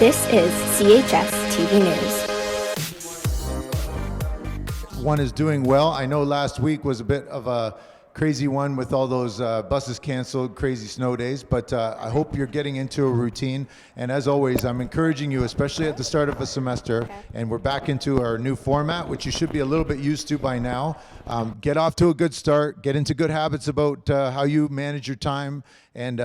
This is CHS TV News. One is doing well. I know last week was a bit of a crazy one with all those buses canceled, crazy snow days, but I hope you're getting into a routine. And as always, I'm encouraging you, especially at the start of a semester, and we're back into our new format, which you should be a little bit used to by now. Get off to a good start, get into good habits about how you manage your time and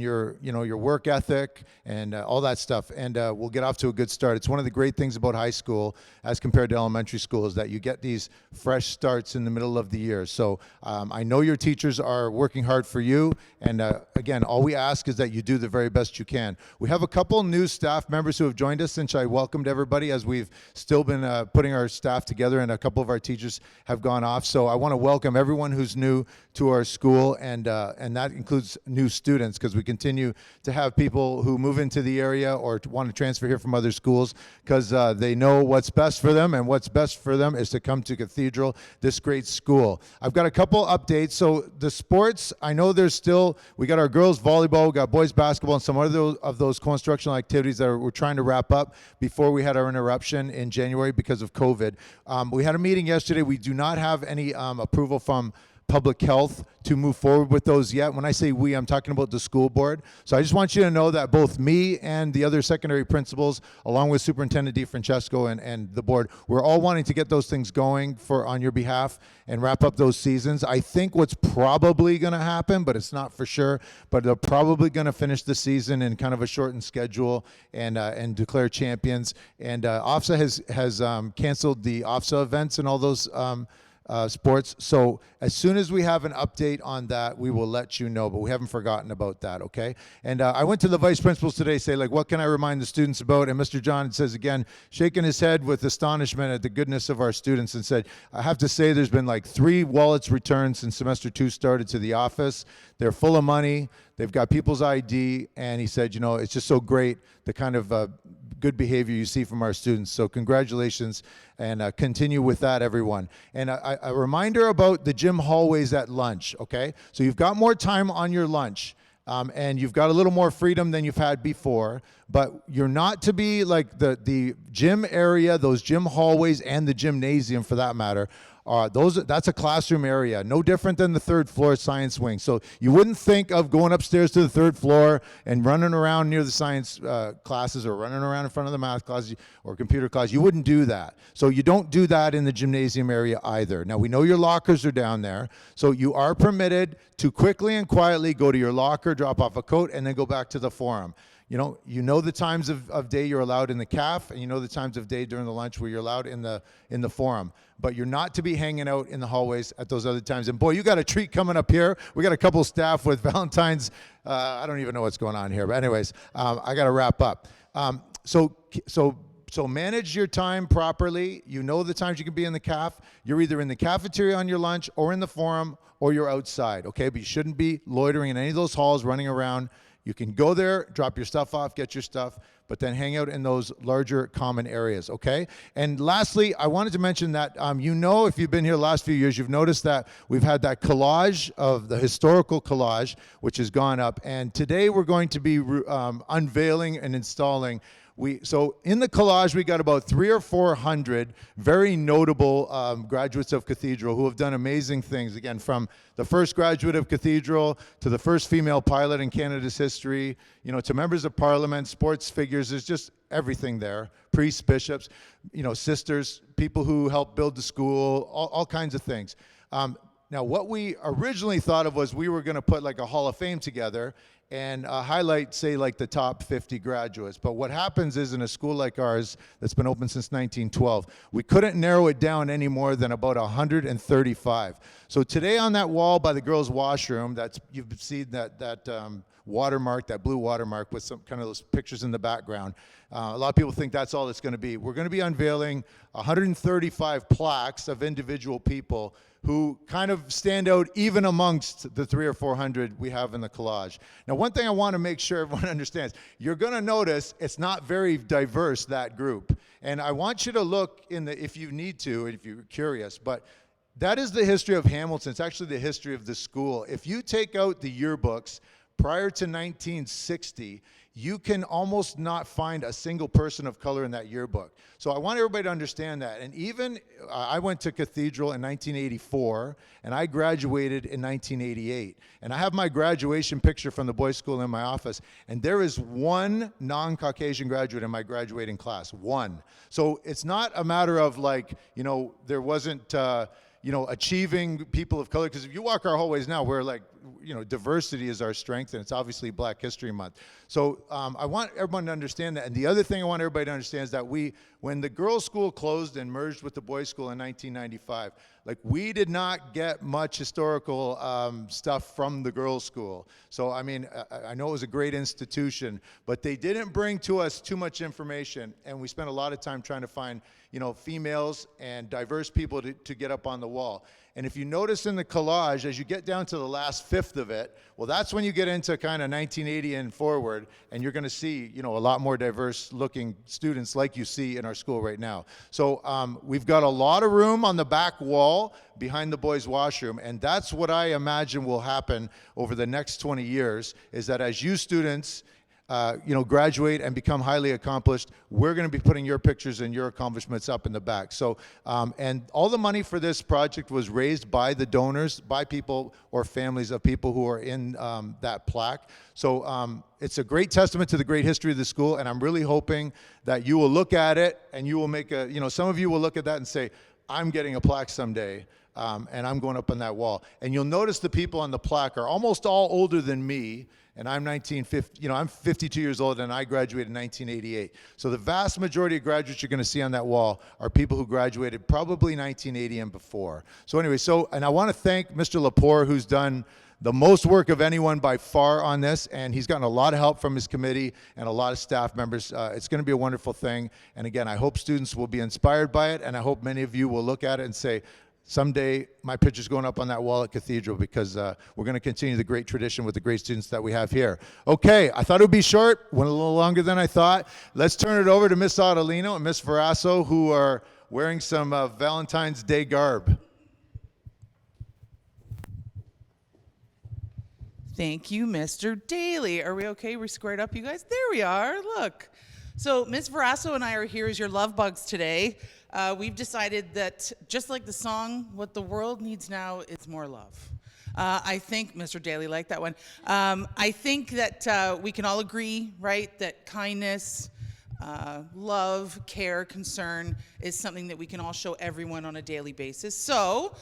your work ethic and all that stuff, and we'll get off to a good start. It's one of the great things about high school as compared to elementary school is that you get these fresh starts in the middle of the year. So I know your teachers are working hard for you, and again, all we ask is that you do the very best you can. We have a couple new staff members who have joined us since I welcomed everybody, as we've still been putting our staff together, and a couple of our teachers have gone off. So I want to welcome everyone who's new to our school, and that includes new students, because we continue to have people who move into the area or want to transfer here from other schools because they know what's best for them, and what's best for them is to come to Cathedral, this great school. I've got a couple updates. So the sports, I know we got our girls volleyball, we got boys basketball, and some other of those co-instructional activities that we're trying to wrap up before we had our interruption in January because of COVID. We had a meeting yesterday. We do not have any approval from public health to move forward with those yet. When I say we, I'm talking about the school board. So I just want you to know that both me and the other secondary principals, along with Superintendent DiFrancesco and the board, we're all wanting to get those things going on your behalf and wrap up those seasons. I think what's probably going to happen, but it's not for sure, but they're probably going to finish the season in kind of a shortened schedule and declare champions. And OFSA has canceled the OFSA events and all those sports. So as soon as we have an update on that, we will let you know, but we haven't forgotten about that, okay? And I went to the vice principals today, say, like, what can I remind the students about? And Mr. John says, again, shaking his head with astonishment at the goodness of our students, and said, I have to say there's been like 3 wallets returned since semester 2 started to the office. They're full of money. They've got people's ID. And he said, it's just so great, the kind of good behavior you see from our students. So congratulations, and continue with that, everyone. And a reminder about the gym hallways at lunch, okay? So you've got more time on your lunch, and you've got a little more freedom than you've had before, but you're not to be like the gym area, those gym hallways, and the gymnasium for that matter. That's a classroom area, no different than the 3rd floor science wing. So you wouldn't think of going upstairs to the 3rd floor and running around near the science classes, or running around in front of the math class or computer class. You wouldn't do that. So you don't do that in the gymnasium area either. Now, we know your lockers are down there, so you are permitted to quickly and quietly go to your locker, drop off a coat, and then go back to the forum. You know the times of day you're allowed in the caf, and you know the times of day during the lunch where you're allowed in the forum. But you're not to be hanging out in the hallways at those other times. And boy, you got a treat coming up here. We got a couple staff with Valentine's. I don't even know what's going on here. But anyways, I got to wrap up. So manage your time properly. You know the times you can be in the caf. You're either in the cafeteria on your lunch, or in the forum, or you're outside, okay? But you shouldn't be loitering in any of those halls, running around. You can go there, drop your stuff off, get your stuff, but then hang out in those larger common areas, okay? And lastly, I wanted to mention that, if you've been here the last few years, you've noticed that we've had that collage of the historical collage, which has gone up. And today we're going to be unveiling and installing. So in the collage, we got about 300 or 400 very notable graduates of Cathedral who have done amazing things. Again, from the first graduate of Cathedral to the first female pilot in Canada's history, to members of parliament, sports figures. There's just everything there. Priests, bishops, sisters, people who helped build the school, all kinds of things. Now, what we originally thought of was we were going to put like a Hall of Fame together and highlight, say, like the top 50 graduates. But what happens is, in a school like ours that's been open since 1912, we couldn't narrow it down any more than about 135. So today on that wall by the girls' washroom, you've seen that watermark, that blue watermark with some kind of those pictures in the background. A lot of people think that's all it's going to be. We're going to be unveiling 135 plaques of individual people who kind of stand out even amongst the 300 or 400 we have in the collage. Now, one thing I want to make sure everyone understands, you're going to notice it's not very diverse, that group. And I want you to look if you need to, if you're curious, but that is the history of Hamilton. It's actually the history of the school. If you take out the yearbooks prior to 1960, you can almost not find a single person of color in that yearbook. So I want everybody to understand that. And even, I went to Cathedral in 1984, and I graduated in 1988. And I have my graduation picture from the boys' school in my office, and there is one non-Caucasian graduate in my graduating class, one. So it's not a matter of like, you know, there wasn't, you know, achieving people of color, because if you walk our hallways now, we're like, you know, diversity is our strength, and it's obviously Black History Month. So I want everyone to understand that. And the other thing I want everybody to understand is that when the girls' school closed and merged with the boys' school in 1995, like, we did not get much historical stuff from the girls' school. So, I mean, I know it was a great institution, but they didn't bring to us too much information, and we spent a lot of time trying to find, you know, females and diverse people to get up on the wall. And if you notice in the collage, as you get down to the last fifth of it, well, that's when you get into kind of 1980 and forward, and you're going to see, you know, a lot more diverse looking students like you see in our school right now. So we've got a lot of room on the back wall behind the boys' washroom, and that's what I imagine will happen over the next 20 years, is that as you students you know, graduate and become highly accomplished, we're going to be putting your pictures and your accomplishments up in the back. So, and all the money for this project was raised by the donors, by people or families of people who are in that plaque. So it's a great testament to the great history of the school, and I'm really hoping that you will look at it and you will make a, you know, some of you will look at that and say, I'm getting a plaque someday. And I'm going up on that wall. And you'll notice the people on the plaque are almost all older than me, and I'm 1950, you know, I'm 52 years old, and I graduated in 1988. So the vast majority of graduates you're going to see on that wall are people who graduated probably 1980 and before. So anyway, and I want to thank Mr. Lepore, who's done the most work of anyone by far on this, and he's gotten a lot of help from his committee and a lot of staff members. It's going to be a wonderful thing. And again, I hope students will be inspired by it, and I hope many of you will look at it and say, someday my picture's going up on that wall at Cathedral, because we're going to continue the great tradition with the great students that we have here. Okay, I thought it would be short, went a little longer than I thought. Let's turn it over to Miss Adelino and Miss Verasso, who are wearing some Valentine's Day garb. Thank you, Mr. Daly. Are we okay? We're squared up, you guys? There we are, look. So Ms. Verasso and I are here as your love bugs today. We've decided that, just like the song, what the world needs now is more love. I think, Mr. Daly liked that one. I think that we can all agree, right, that kindness, love, care, concern is something that we can all show everyone on a daily basis. So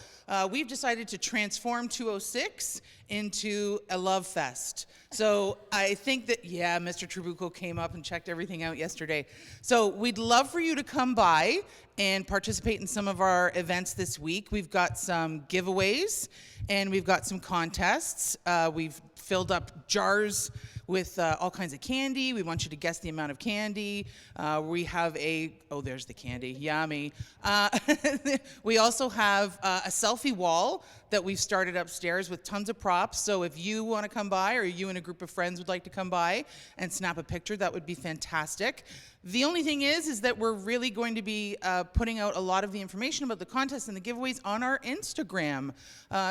we've decided to transform 206 into a love fest. So I think that, yeah, Mr. Trabuco came up and checked everything out yesterday. So we'd love for you to come by and participate in some of our events this week. We've got some giveaways, and we've got some contests. We've filled up jars with all kinds of candy. We want you to guess the amount of candy. We have oh, there's the candy, yummy. We also have a selfie wall that we've started upstairs with tons of props. So if you want to come by, or you and a group of friends would like to come by and snap a picture, that would be fantastic. The only thing is that we're really going to be putting out a lot of the information about the contest and the giveaways on our Instagram.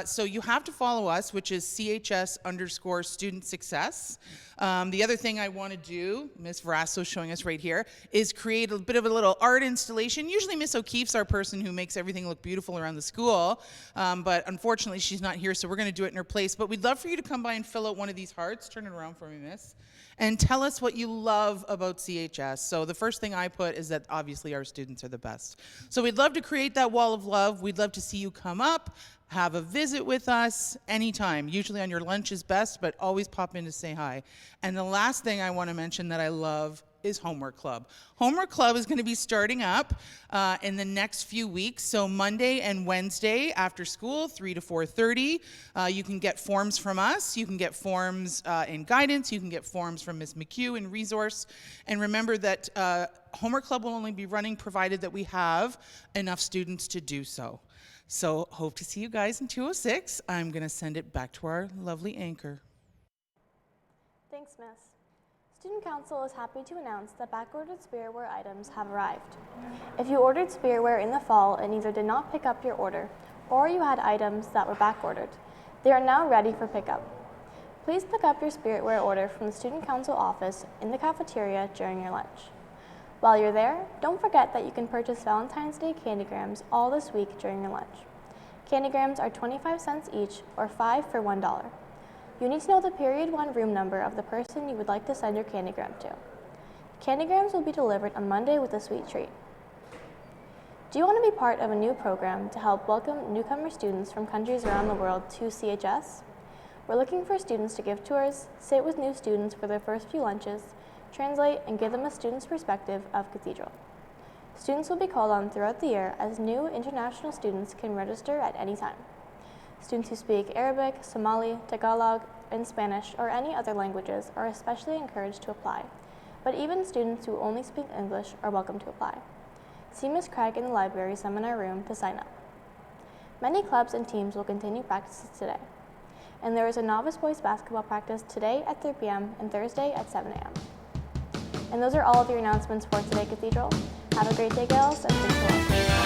So you have to follow us, which is CHS_student success. The other thing I want to do, Ms. Verasso showing us right here, is create a bit of a little art installation. Usually Miss O'Keefe's our person who makes everything look beautiful around the school, but unfortunately she's not here, so we're going to do it in her place. But we'd love for you to come by and fill out one of these hearts. Turn it around for me, miss. And tell us what you love about CHS. So the first thing I put is that obviously our students are the best. So we'd love to create that wall of love. We'd love to see you come up, have a visit with us anytime. Usually on your lunch is best, but always pop in to say hi. And the last thing I want to mention that I love is Homework Club. Homework Club is going to be starting up in the next few weeks. So Monday and Wednesday after school, 3 to 4:30. You can get forms from us. You can get forms in guidance. You can get forms from Ms. McHugh in resource. And remember that Homework Club will only be running provided that we have enough students to do so. So hope to see you guys in 206. I'm going to send it back to our lovely anchor. Thanks, Miss. Student Council is happy to announce that back-ordered Spearware items have arrived. If you ordered Spearware in the fall and either did not pick up your order, or you had items that were back-ordered, they are now ready for pickup. Please pick up your spiritware order from the Student Council office in the cafeteria during your lunch. While you're there, don't forget that you can purchase Valentine's Day candygrams all this week during your lunch. Candygrams are 25 cents each, or 5 for $1. You need to know the period 1 room number of the person you would like to send your candygram to. Candygrams will be delivered on Monday with a sweet treat. Do you want to be part of a new program to help welcome newcomer students from countries around the world to CHS? We're looking for students to give tours, sit with new students for their first few lunches, translate, and give them a student's perspective of Cathedral. Students will be called on throughout the year, as new international students can register at any time. Students who speak Arabic, Somali, Tagalog, and Spanish, or any other languages are especially encouraged to apply, but even students who only speak English are welcome to apply. See Ms. Craig in the library seminar room to sign up. Many clubs and teams will continue practices today, and there is a novice boys basketball practice today at 3 p.m. and Thursday at 7 a.m. And those are all of your announcements for today, Cathedral. Have a great day, girls, and thanks for watching.